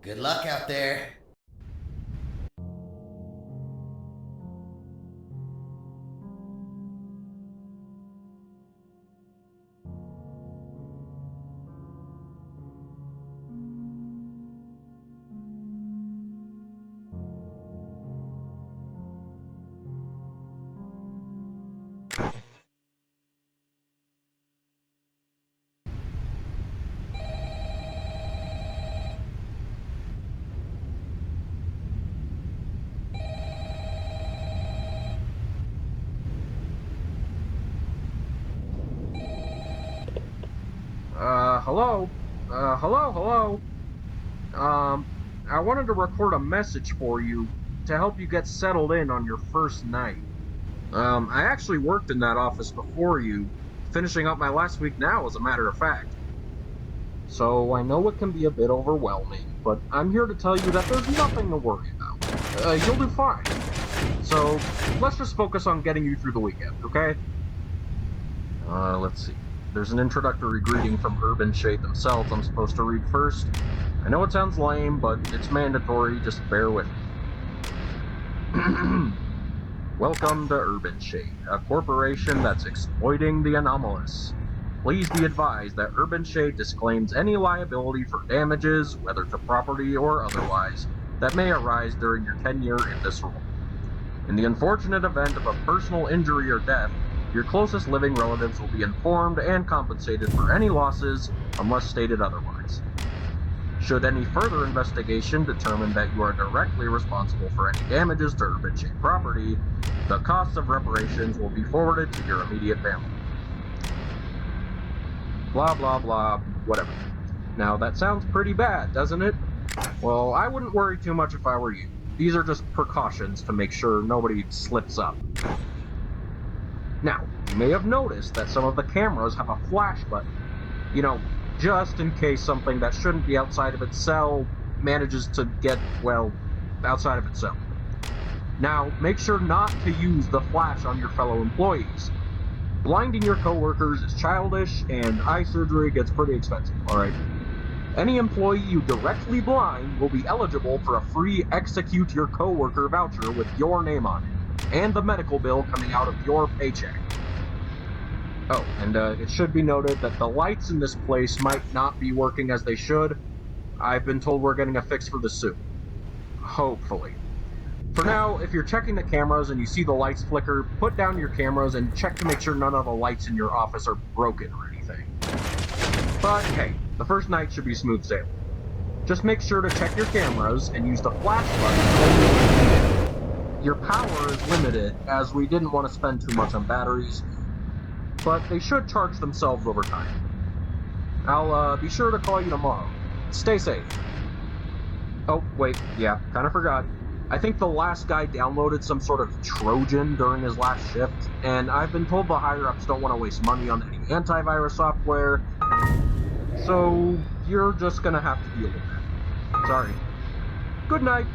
Good luck out there. Hello? Hello? I wanted to record a message for you to help you get settled in on your first night. I actually worked in that office before you, finishing up my last week now, as a matter of fact. So I know it can be a bit overwhelming, but I'm here to tell you that there's nothing to worry about. You'll do fine. So let's just focus on getting you through the weekend, okay? Let's see. There's an introductory greeting from Urban Shade themselves I'm supposed to read first. I know it sounds lame, but it's mandatory, just bear with me. Welcome to Urban Shade, a corporation that's exploiting the anomalous. Please be advised that Urban Shade disclaims any liability for damages, whether to property or otherwise, that may arise during your tenure in this role. In the unfortunate event of a personal injury or death, your closest living relatives will be informed and compensated for any losses unless stated otherwise. Should any further investigation determine that you are directly responsible for any damages to Urban Shade property, the costs of reparations will be forwarded to your immediate family. Blah blah blah, whatever. Now that sounds pretty bad, doesn't it? Well, I wouldn't worry too much if I were you. These are just precautions to make sure nobody slips up. Now, you may have noticed that some of the cameras have a flash button. You know, just in case something that shouldn't be outside of its cell manages to get, well, outside of its cell. Now, make sure not to use the flash on your fellow employees. Blinding your coworkers is childish, and eye surgery gets pretty expensive, alright? Any employee you directly blind will be eligible for a free execute your coworker voucher with your name on it, and the medical bill coming out of your paycheck. Oh, and it should be noted that the lights in this place might not be working as they should. I've been told we're getting a fix for this soon. Hopefully. For now, if you're checking the cameras and you see the lights flicker, put down your cameras and check to make sure none of the lights in your office are broken or anything. But hey, the first night should be smooth sailing. Just make sure to check your cameras and use the flash button. Your power is limited, as we didn't want to spend too much on batteries, but they should charge themselves over time. I'll be sure to call you tomorrow. Stay safe. Oh, wait, yeah, kinda forgot. I think the last guy downloaded some sort of Trojan during his last shift, and I've been told the higher-ups don't want to waste money on any antivirus software, so you're just gonna have to deal with that. Sorry. Good night.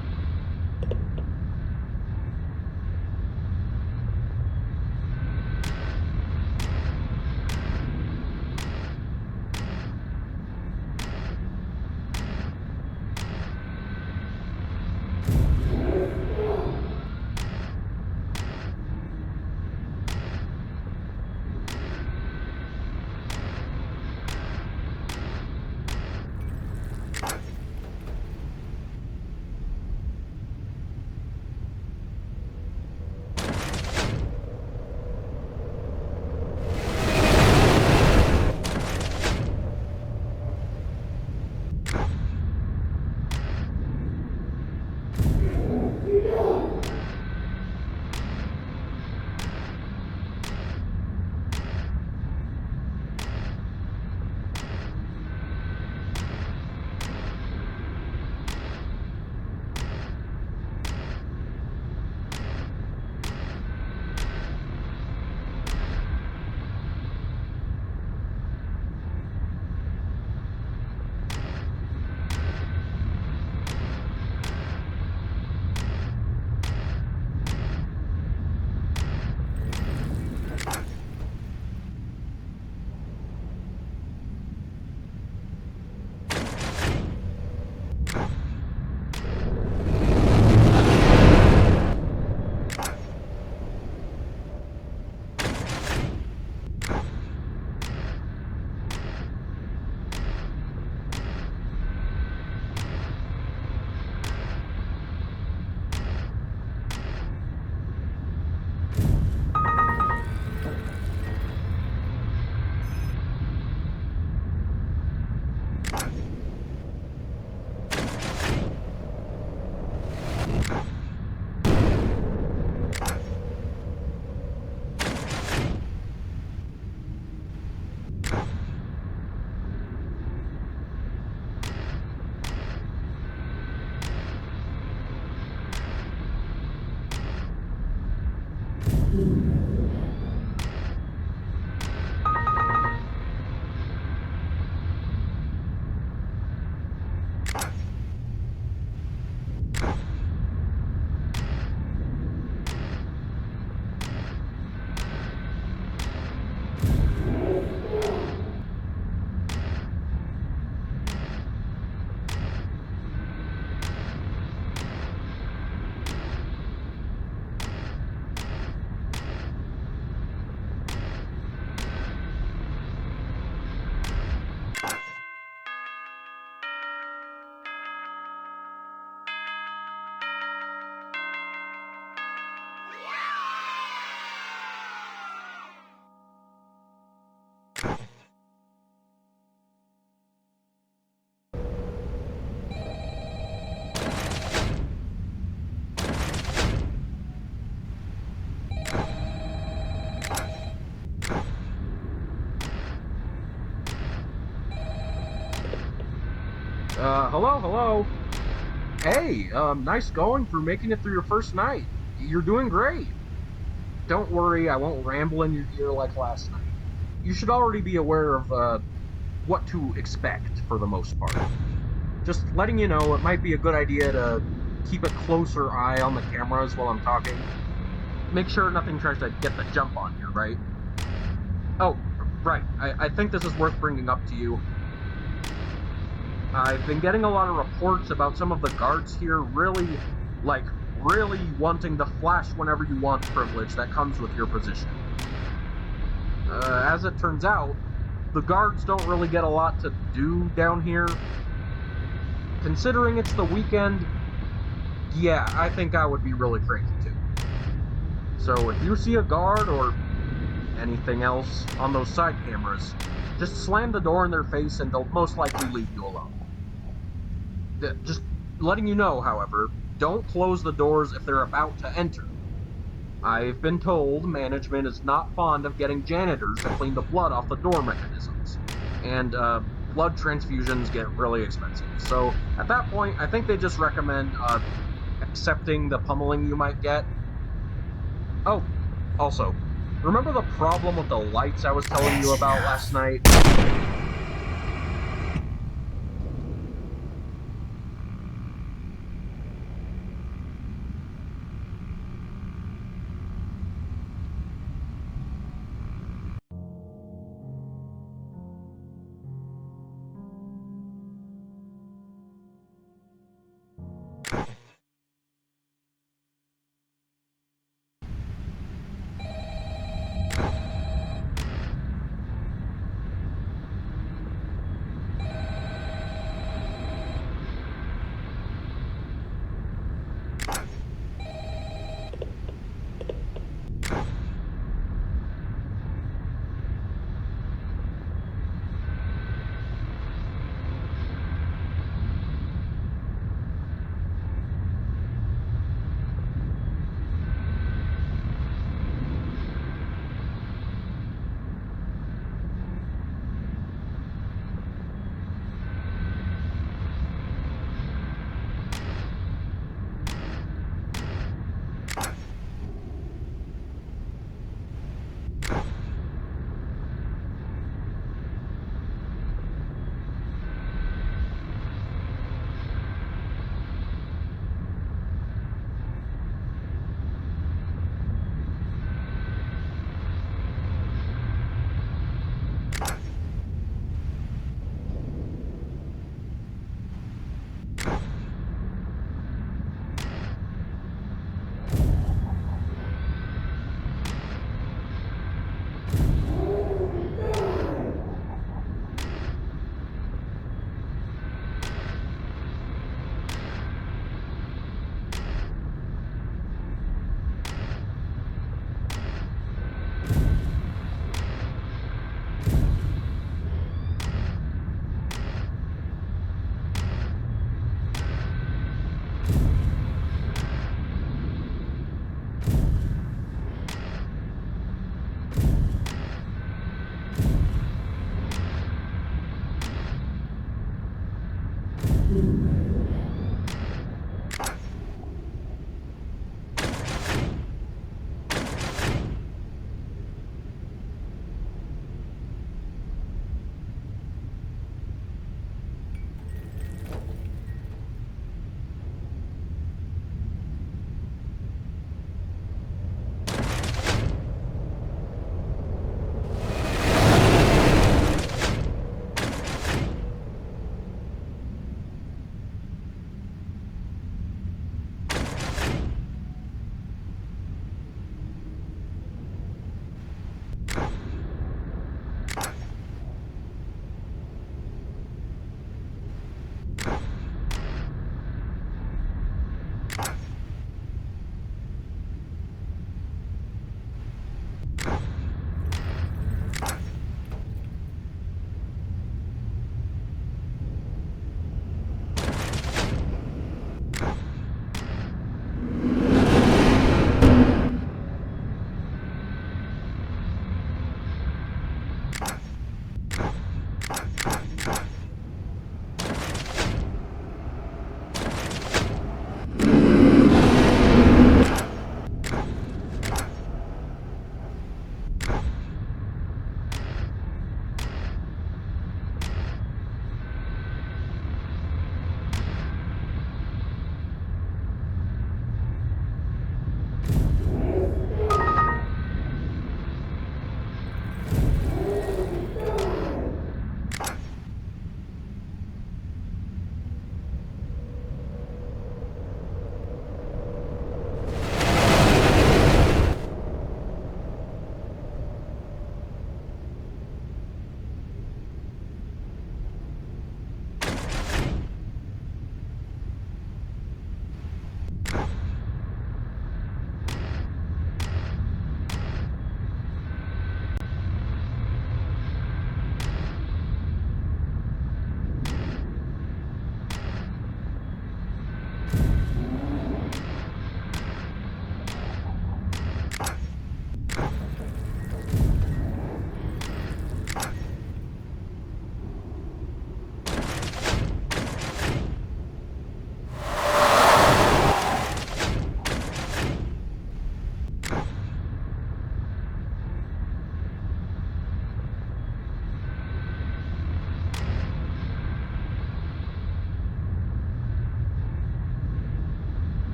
Hello? Hey, nice going for making it through your first night. You're doing great. Don't worry, I won't ramble in your ear like last night. You should already be aware of, what to expect for the most part. Just letting you know, it might be a good idea to keep a closer eye on the cameras while I'm talking. Make sure nothing tries to get the jump on you, right? Oh, right, I think this is worth bringing up to you. I've been getting a lot of reports about some of the guards here really wanting the flash whenever you want privilege that comes with your position. As it turns out, the guards don't really get a lot to do down here. Considering it's the weekend, yeah, I think I would be really cranky too. So if you see a guard or anything else on those side cameras, just slam the door in their face and they'll most likely leave you alone. Just letting you know, however, don't close the doors if they're about to enter. I've been told management is not fond of getting janitors to clean the blood off the door mechanisms, and blood transfusions get really expensive. So at that point, I think they just recommend accepting the pummeling you might get. Oh, also, remember the problem with the lights I was telling you about last night?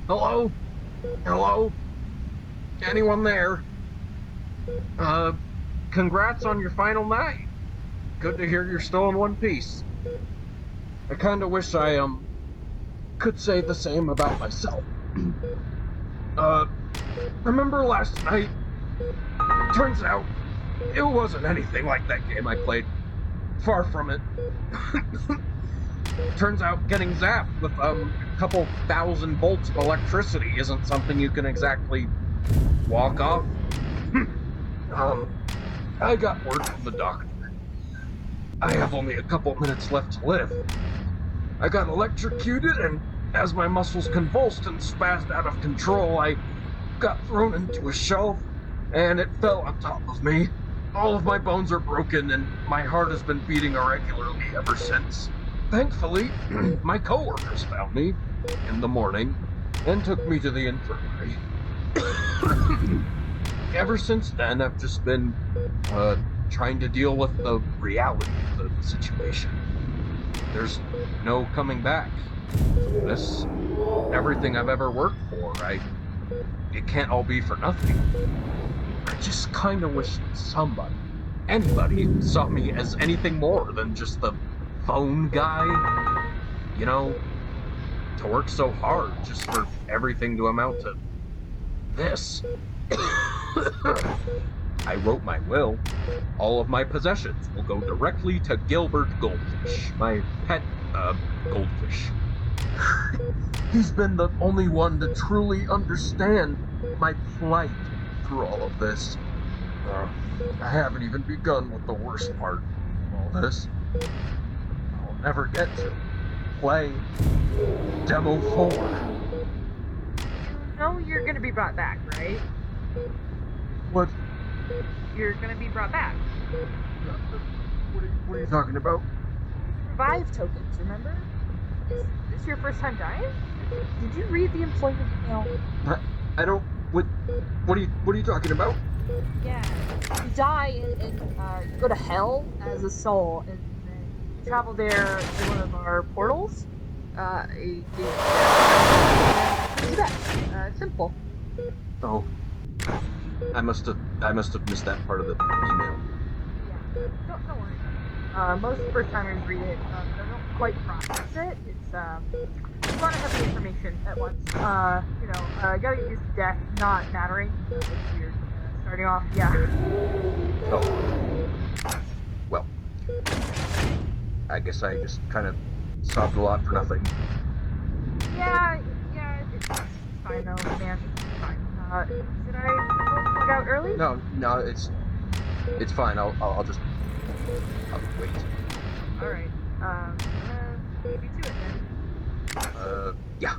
Hello? Hello? Anyone there? Congrats on your final night. Good to hear you're still in one piece. I kinda wish I, could say the same about myself. Remember last night? Turns out, it wasn't anything like that game I played. Far from it. Turns out getting zapped with, a couple thousand volts of electricity isn't something you can exactly walk off. I got word from the doctor. I have only a couple minutes left to live. I got electrocuted, and as my muscles convulsed and spazzed out of control, I got thrown into a shelf, and it fell on top of me. All of my bones are broken, and my heart has been beating irregularly ever since. Thankfully, my coworkers found me in the morning and took me to the infirmary. Ever since then, I've just been, trying to deal with the reality of the situation. There's no coming back from this. Everything I've ever worked for, it can't all be for nothing. I just kinda wish somebody, anybody, saw me as anything more than just the phone guy. You know, to work so hard just for everything to amount to this. I wrote my will. All of my possessions will go directly to Gilbert Goldfish, my pet, goldfish. He's been the only one to truly understand my plight through all of this. I haven't even begun with the worst part of all this. I'll never get to play Demo 4. You know you're gonna be brought back, right? What? You're gonna be brought back. What are you talking about? Revive tokens, remember? Is this your first time dying? Did you read the employment email? I don't. What are you talking about? Yeah. You die and you go to hell as a soul, and then you travel there to one of our portals. Simple. Oh. I must have missed that part of the email. Yeah. Don't worry. Most first-timers read it. They don't quite process it. It's a lot of heavy information at once. I gotta get used to death not mattering. It's weird. Starting off, yeah. Oh. Well. I guess I just kind of sobbed a lot for nothing. Yeah, it's fine though, man. It's fine. Should I log out early? No, it's fine. I'll wait. Alright. Leave you to it then. Yeah.